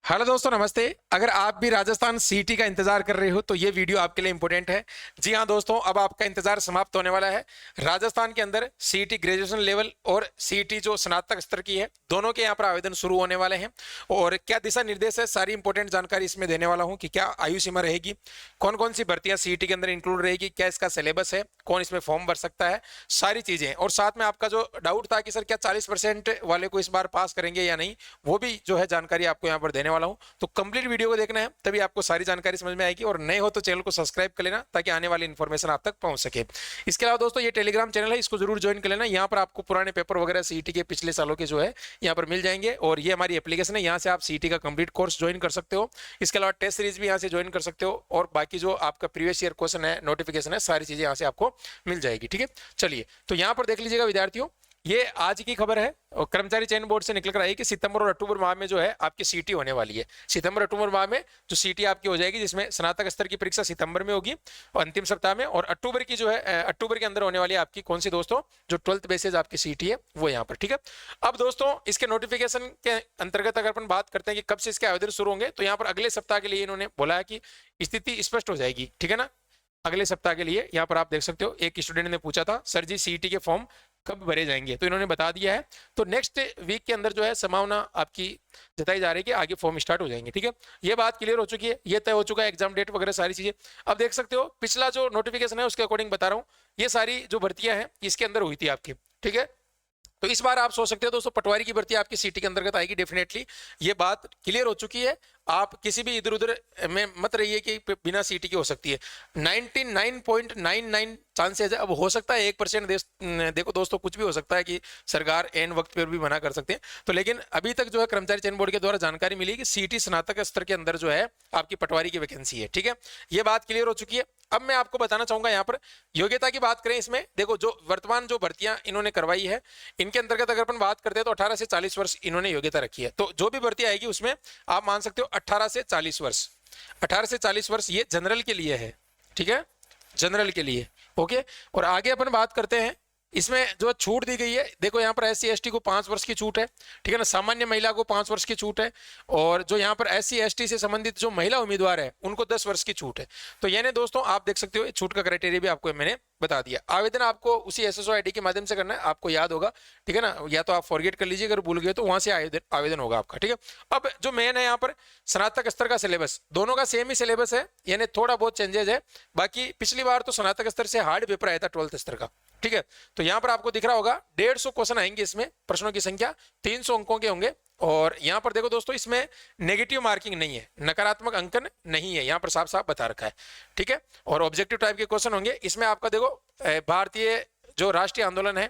Hello दोस्तों, नमस्ते। अगर आप भी राजस्थान सीटी का इंतजार कर रहे हो तो ये वीडियो आपके लिए इंपॉर्टेंट है। जी हाँ दोस्तों, अब आपका इंतजार समाप्त होने वाला है। राजस्थान के अंदर सीटी ग्रेजुएशन लेवल और सीटी जो स्नातक स्तर की है, दोनों के यहाँ पर आवेदन शुरू होने वाले हैं। और क्या दिशा निर्देश है, सारी इंपॉर्टेंट जानकारी इसमें देने वाला हूँ कि क्या आयु सीमा रहेगी, कौन कौन सी भर्तियां सीटी के अंदर इंक्लूड रहेगी, क्या इसका सिलेबस है, कौन इसमें फॉर्म भर सकता है, सारी चीजें। और साथ में आपका जो डाउट था कि सर क्या 40% वाले को इस बार पास करेंगे या नहीं, वो भी जो है जानकारी आपको यहाँ पर देने वाला हूँ। तो कंप्लीट वीडियो को देखना है, तभी आपको सारी जानकारी समझ में आएगी। और नए हो तो चैनल को सब्सक्राइब कर लेना ताकि आने वाली इन्फॉर्मेशन आप तक पहुंच सके। इसके अलावा दोस्तों ये टेलीग्राम चैनल है, इसको जरूर ज्वाइन कर लेना। यहाँ पर आपको पुराने पेपर वगैरह सीटी के पिछले सालों के जो है यहाँ पर मिल जाएंगे। और ये हमारी एप्लीकेशन है, यहाँ से आप सीटी का कंप्लीट कोर्स ज्वाइन कर सकते हो। इसके अलावा टेस्ट सीरीज भी यहाँ से ज्वाइन कर सकते हो। और बाकी जो आपका प्रीवियस ईयर क्वेश्चन है, नोटिफिकेशन है, सारी चीजें यहाँ से आपको मिल जाएगी। ठीक है, चलिए तो यहाँ पर देख लीजिएगा विद्यार्थियों, ये आज की खबर है और कर्मचारी चयन बोर्ड से निकल कर आई कि सितंबर और अक्टूबर माह में जो है आपकी सीटी होने वाली है। सितंबर अक्टूबर माह में जो सीटी आपकी हो जाएगी, जिसमें स्नातक स्तर की परीक्षा सितंबर में होगी और अंतिम सप्ताह में, और अक्टूबर की जो है अक्टूबर के अंदर होने वाली है आपकी कौन सी दोस्तों, जो 12th बेसिस आपकी सीटी है वो यहाँ पर। ठीक है, अब दोस्तों इसके नोटिफिकेशन के अंतर्गत अगर अपन बात करते हैं कि कब से इसके आवेदन शुरू होंगे, तो यहाँ पर अगले सप्ताह के लिए इन्होंने बोला है कि स्थिति स्पष्ट हो जाएगी। ठीक है ना, अगले सप्ताह के लिए यहाँ पर आप देख सकते हो। एक स्टूडेंट ने पूछा था सर जी सीटी के फॉर्म कब भरे जाएंगे, तो इन्होंने बता दिया है। तो नेक्स्ट वीक के अंदर जो है संभावना आपकी जताई जा रही है कि आगे फॉर्म स्टार्ट हो जाएंगे। ठीक है, ये बात क्लियर हो चुकी है, ये तय हो चुका है एग्जाम डेट वगैरह सारी चीजें। अब देख सकते हो पिछला जो नोटिफिकेशन है उसके अकॉर्डिंग बता रहा हूँ, ये सारी जो भर्तियां हैं इसके अंदर हुई थी आपकी। ठीक है, तो इस बार आप सोच सकते हो दोस्तों पटवारी की भर्ती आपकी सीटी के अंतर्गत आएगी डेफिनेटली, ये बात क्लियर हो चुकी है। आप किसी भी इधर उधर में मत रहिए कि बिना सीटी के हो सकती है। 99.99 चांसेस है। अब हो सकता है 1% देखो दोस्तों, कुछ भी हो सकता है कि सरकार एन वक्त पर भी मना कर सकते हैं। तो लेकिन अभी तक जो है कर्मचारी चयन बोर्ड के द्वारा जानकारी मिली कि सीटी स्नातक स्तर के अंदर जो है आपकी पटवारी की वैकेंसी है। ठीक है, ये बात क्लियर हो चुकी है। अब मैं आपको बताना चाहूंगा यहाँ पर योग्यता की बात करें, इसमें देखो जो वर्तमान जो भर्तियां इन्होंने करवाई है, इनके अंतर्गत अगर अपन बात करते हैं तो 18 से 40 वर्ष इन्होंने योग्यता रखी है। तो जो भी भर्ती आएगी उसमें आप मान सकते हो 18 से 40 वर्ष, 18 से 40 वर्ष ये जनरल के लिए है। ठीक है, जनरल के लिए। ओके, और आगे अपन बात करते हैं इसमें जो छूट दी गई है। देखो यहाँ पर SC ST को 5 वर्ष की छूट है। ठीक है ना, सामान्य महिला को 5 वर्ष की छूट है। और जो यहाँ पर SC ST से संबंधित जो महिला उम्मीदवार है उनको 10 वर्ष की छूट है। तो यानी दोस्तों आप देख सकते हो छूट का क्राइटेरिया भी आपको मैंने बता दिया। आवेदन आपको उसी SSO ID के माध्यम से करना है, आपको याद होगा। ठीक है ना, या तो आप फॉरगेट कर लीजिए, अगर भूल गए तो वहां से आवेदन होगा आपका। ठीक है, अब जो मेन है यहाँ पर स्नातक स्तर का सिलेबस, दोनों का सेम ही सिलेबस है, यानी थोड़ा बहुत चेंजेस है। बाकी पिछली बार तो स्नातक स्तर से हार्ड पेपर आया था 12th स्तर का। ठीक है, तो यहां पर आपको दिख रहा होगा 150 क्वेश्चन आएंगे, इसमें प्रश्नों की संख्या 300 अंकों के होंगे। और यहां पर देखो दोस्तों, इसमें नेगेटिव मार्किंग नहीं है, नकारात्मक अंकन नहीं है, यहां पर साफ साफ बता रखा है। ठीक है, और ऑब्जेक्टिव टाइप के क्वेश्चन होंगे इसमें। आपका देखो भारतीय जो राष्ट्रीय आंदोलन है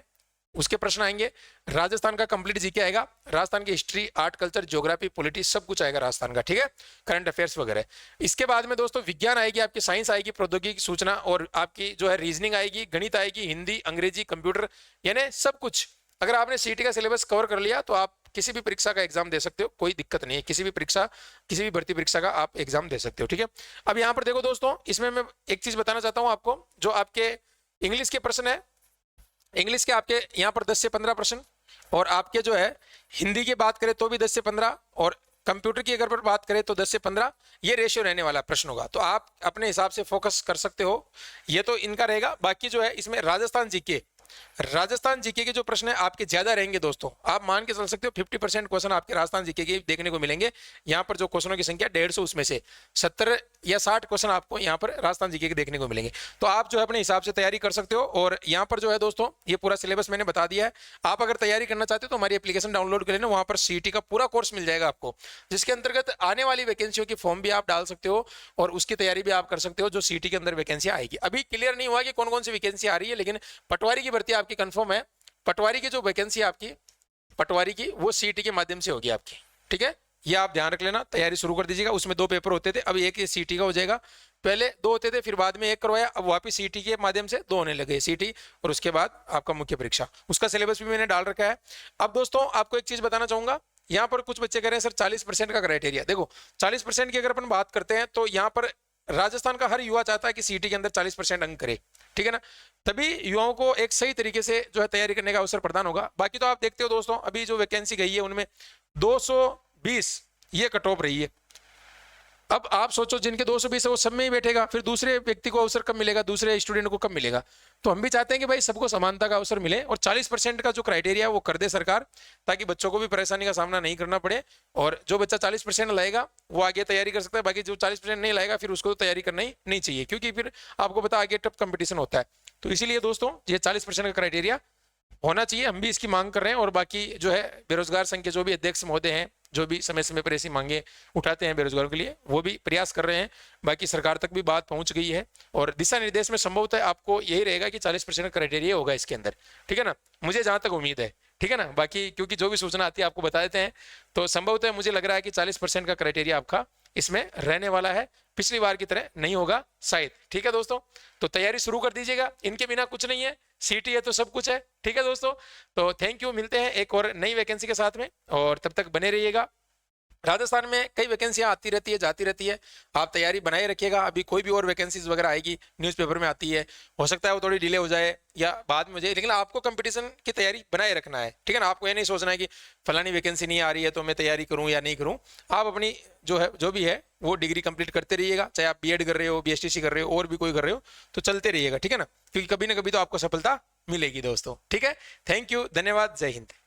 उसके प्रश्न आएंगे, राजस्थान का कंप्लीट जीके आएगा, राजस्थान की history, art, culture, geography, politics सब कुछ आएगा राजस्थान का। ठीक है, करंट अफेयर्स वगैरह। इसके बाद में दोस्तों विज्ञान आएगी, आपकी साइंस आएगी, प्रौद्योगिकी, सूचना, और आपकी जो है रीजनिंग आएगी, गणित आएगी, हिंदी, अंग्रेजी, कंप्यूटर, यानी सब कुछ। अगर आपने सीटी का सिलेबस कवर कर लिया तो आप किसी भी परीक्षा का एग्जाम दे सकते हो, कोई दिक्कत नहीं है। किसी भी परीक्षा, किसी भी भर्ती परीक्षा का आप एग्जाम दे सकते हो। ठीक है, अब यहाँ पर देखो दोस्तों, इसमें मैं एक चीज बताना चाहता हूँ आपको, जो आपके इंग्लिश के प्रश्न है, इंग्लिश के आपके यहाँ पर 10 से 15 प्रश्न, और आपके जो है हिंदी की बात करें तो भी 10 से 15, और कंप्यूटर की अगर बात करें तो 10 से 15, ये रेशियो रहने वाला प्रश्न होगा। तो आप अपने हिसाब से फोकस कर सकते हो, ये तो इनका रहेगा। बाकी जो है इसमें राजस्थान जीके, राजस्थान जीके के जो प्रश्न है आपके ज्यादा रहेंगे दोस्तों। आप मान के चल सकते हो 50% क्वेश्चन आपके राजस्थान जीके के देखने को मिलेंगे। यहाँ पर जो क्वेश्चनों की संख्या 150, उसमें से 70 या 60 क्वेश्चन आपको यहाँ पर राजस्थान जीके के देखने को मिलेंगे। तो आप जो है अपने हिसाब से तैयारी कर सकते हो। और यहाँ पर जो है दोस्तों ये पूरा सिलेबस मैंने बता दिया है। आप अगर तैयारी करना चाहते हो तो हमारी एप्लीकेशन डाउनलोड कर लेना, वहां पर सीटी का पूरा कोर्स मिल जाएगा आपको, जिसके अंतर्गत आने वाली वैकेंसियों की फॉर्म भी आप डाल सकते हो और उसकी तैयारी भी आप कर सकते हो, जो सीटी के अंदर वैकेंसी आएगी। अभी क्लियर नहीं हुआ कि कौन कौन सी वैकेंसी आ रही है, लेकिन पटवारी की भर्ती आपकी कंफर्म है। पटवारी की जो वैकेंसी आपकी पटवारी की, वो सीटी के माध्यम से होगी आपकी। ठीक है, ये आप ध्यान रख लेना, तैयारी शुरू कर दीजिएगा। उसमें 2 पेपर होते थे, अब एक ये सीटी का हो जाएगा। पहले 2 होते थे, फिर बाद में 1 करवाया, अब वापिस सीटी के माध्यम से 2 होने लगे, सीटी और उसके बाद आपका मुख्य परीक्षा। उसका सिलेबस भी मैंने डाल रखा है। अब दोस्तों आपको एक चीज बताना चाहूंगा, यहाँ पर कुछ बच्चे कह रहे हैं सर 40% का क्राइटेरिया। देखो 40% की अगर अपन बात करते हैं तो यहाँ पर राजस्थान का हर युवा चाहता है कि सीटी के अंदर 40% अंक करे। ठीक है ना, तभी युवाओं को एक सही तरीके से जो है तैयारी करने का अवसर प्रदान होगा। बाकी तो आप देखते हो दोस्तों, अभी जो वैकेंसी गई है उनमें 220 ये कट ऑफ रही है। अब आप सोचो जिनके 220 है वो सब में ही बैठेगा, फिर दूसरे व्यक्ति को अवसर कब मिलेगा, दूसरे स्टूडेंट को कब मिलेगा। तो हम भी चाहते हैं कि भाई सबको समानता का अवसर मिले और 40% का जो क्राइटेरिया है वो कर दे सरकार, ताकि बच्चों को भी परेशानी का सामना नहीं करना पड़े। और जो बच्चा 40% लाएगा वो आगे तैयारी कर सकता है, बाकी जो 40% नहीं लाएगा फिर उसको तो तैयारी करना ही नहीं चाहिए, क्योंकि फिर आपको पता आगे टफ कंपटीशन होता है। तो इसीलिए दोस्तों ये 40% का क्राइटेरिया होना चाहिए, हम भी इसकी मांग कर रहे हैं। और बाकी जो है बेरोजगार संघ के जो भी अध्यक्ष महोदय हैं, जो भी समय समय पर ऐसी मांगे उठाते हैं बेरोजगारों के लिए, वो भी प्रयास कर रहे हैं। बाकी सरकार तक भी बात पहुंच गई है और दिशा निर्देश में संभवतः आपको यही रहेगा कि 40% क्राइटेरिया होगा इसके अंदर, ठीक है ना, मुझे जहां तक उम्मीद है, ठीक है ना। बाकी क्योंकि जो भी सूचना आती है आपको बता देते हैं, तो संभवतः मुझे लग रहा है कि 40% का क्राइटेरिया आपका इसमें रहने वाला है, पिछली बार की तरह नहीं होगा शायद, ठीक है दोस्तों। तो तैयारी शुरू कर दीजिएगा, इनके बिना कुछ नहीं है, सीटी है तो सब कुछ है, ठीक है दोस्तों। तो थैंक यू, मिलते हैं एक और नई वैकेंसी के साथ में, और तब तक बने रहिएगा। राजस्थान में कई वैकेंसियां आती रहती है जाती रहती है, आप तैयारी बनाए रखिएगा। अभी कोई भी और वैकेंसीज वगैरह आएगी न्यूज़पेपर में आती है, हो सकता है वो थोड़ी डिले हो जाए या बाद में हो जाए, लेकिन आपको कंपटीशन की तैयारी बनाए रखना है, ठीक है ना। आपको ये नहीं सोचना है कि फलानी वैकेंसी नहीं आ रही है तो मैं तैयारी करूं या नहीं करूं। आप अपनी जो है जो भी है वो डिग्री कंप्लीट करते रहिएगा, चाहे आप बीएड कर रहे हो, बीएसटीसी कर रहे हो, और भी कोई कर रहे हो, तो चलते रहिएगा, ठीक है ना, क्योंकि कभी ना कभी तो आपको सफलता मिलेगी दोस्तों, ठीक है। थैंक यू, धन्यवाद, जय हिंद।